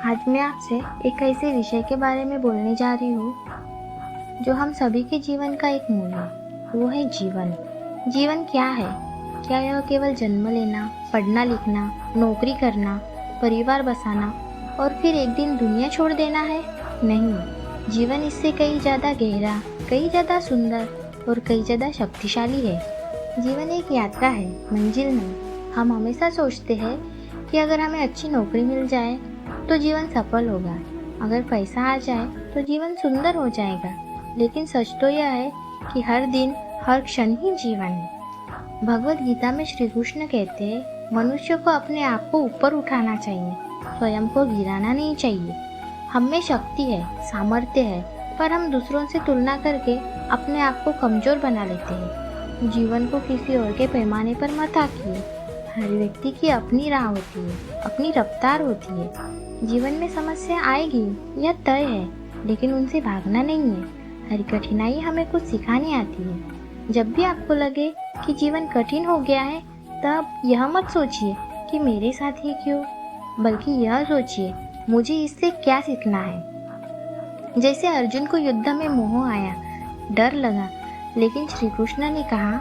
आज मैं आपसे एक ऐसे विषय के बारे में बोलने जा रही हूँ जो हम सभी के जीवन का एक मूल है। वो है जीवन। जीवन क्या है? क्या यह केवल जन्म लेना, पढ़ना लिखना, नौकरी करना, परिवार बसाना और फिर एक दिन दुनिया छोड़ देना है? नहीं, जीवन इससे कई ज़्यादा गहरा, कई ज़्यादा सुंदर और कई ज़्यादा शक्तिशाली है। जीवन एक यात्रा है, मंजिल नहीं। हम हमेशा सोचते हैं कि अगर हमें अच्छी नौकरी मिल जाए तो जीवन सफल होगा, अगर पैसा आ जाए तो जीवन सुंदर हो जाएगा। लेकिन सच तो यह है कि हर दिन, हर क्षण ही जीवन है। भगवत गीता में श्री कृष्ण कहते हैं, मनुष्य को अपने आप को ऊपर उठाना चाहिए, स्वयं को गिराना नहीं चाहिए। हम में शक्ति है, सामर्थ्य है, पर हम दूसरों से तुलना करके अपने आप को कमजोर बना लेते हैं। जीवन को किसी और के पैमाने पर मत आंकिए। हर व्यक्ति की अपनी राह होती है, अपनी रफ्तार होती है। जीवन में समस्या आएगी, यह तय है, लेकिन उनसे भागना नहीं है। हर कठिनाई हमें कुछ सिखाने आती है। जब भी आपको लगे कि जीवन कठिन हो गया है, तब यह मत सोचिए कि मेरे साथ ही क्यों, बल्कि यह सोचिए मुझे इससे क्या सीखना है। जैसे अर्जुन को युद्ध में मोह आया, डर लगा, लेकिन श्री कृष्ण ने कहा,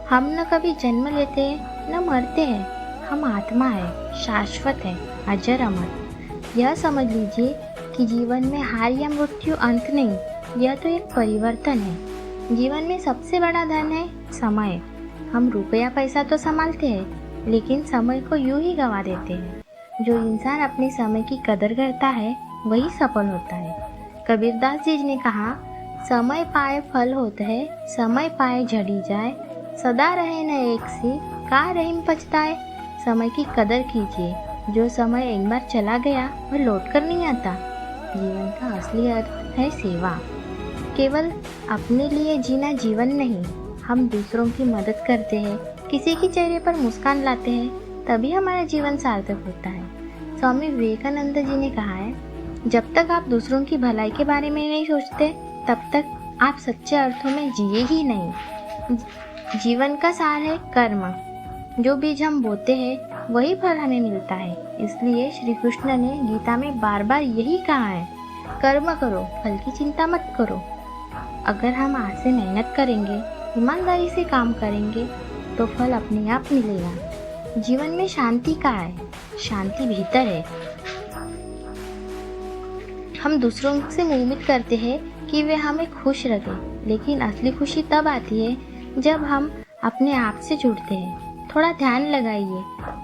हम न कभी जन्म लेते हैं न मरते हैं, हम आत्मा है, शाश्वत है, अजर अमर। यह समझ लीजिए कि जीवन में हार या मृत्यु अंत नहीं, यह तो एक परिवर्तन है। जीवन में सबसे बड़ा धन है समय। हम रुपया पैसा तो संभालते हैं, लेकिन समय को यूं ही गंवा देते हैं। जो इंसान अपने समय की कदर करता है वही सफल होता है। कबीरदास जी ने कहा, समय पाए फल होत है, समय पाए झड़ी जाए, सदा रहे न एक सी, का रहीम पछताए। समय की कदर कीजिए, जो समय एक बार चला गया वह लौट कर नहीं आता। जीवन का असली अर्थ है सेवा। केवल अपने लिए जीना जीवन नहीं। हम दूसरों की मदद करते हैं, किसी के चेहरे पर मुस्कान लाते हैं, तभी हमारा जीवन सार्थक होता है। स्वामी विवेकानंद जी ने कहा है, जब तक आप दूसरों की भलाई के बारे में नहीं सोचते, तब तक आप सच्चे अर्थों में जिए ही नहीं। जीवन का सार है कर्म। जो बीज हम बोते हैं वही फल हमें मिलता है। इसलिए श्री कृष्ण ने गीता में बार बार यही कहा है, कर्म करो, फल की चिंता मत करो। अगर हम आज से मेहनत करेंगे, ईमानदारी से काम करेंगे, तो फल अपने आप मिलेगा। जीवन में शांति कहाँ है? शांति भीतर है। हम दूसरों से उम्मीद करते हैं कि वे हमें खुश रखें, लेकिन असली खुशी तब आती है जब हम अपने आप से जुड़ते हैं। थोड़ा ध्यान लगाइए,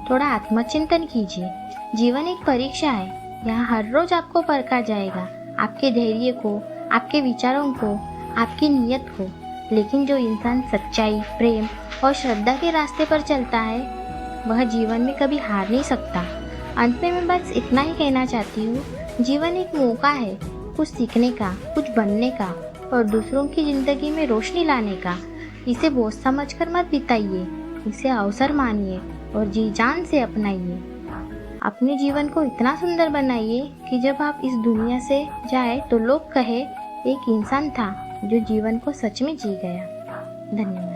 थोड़ा आत्मचिंतन कीजिए। जीवन एक परीक्षा है, यहाँ हर रोज आपको परखा जाएगा, आपके धैर्य को, आपके विचारों को, आपकी नीयत को। लेकिन जो इंसान सच्चाई, प्रेम और श्रद्धा के रास्ते पर चलता है, वह जीवन में कभी हार नहीं सकता। अंत में मैं बस इतना ही कहना चाहती हूँ, जीवन एक मौका है, कुछ सीखने का, कुछ बनने का और दूसरों की जिंदगी में रोशनी लाने का। इसे बोझ समझकर मत बिताइए, इसे अवसर मानिए और जी जान से अपनाइए। अपने जीवन को इतना सुंदर बनाइए कि जब आप इस दुनिया से जाए तो लोग कहे, एक इंसान था जो जीवन को सच में जी गया। धन्यवाद।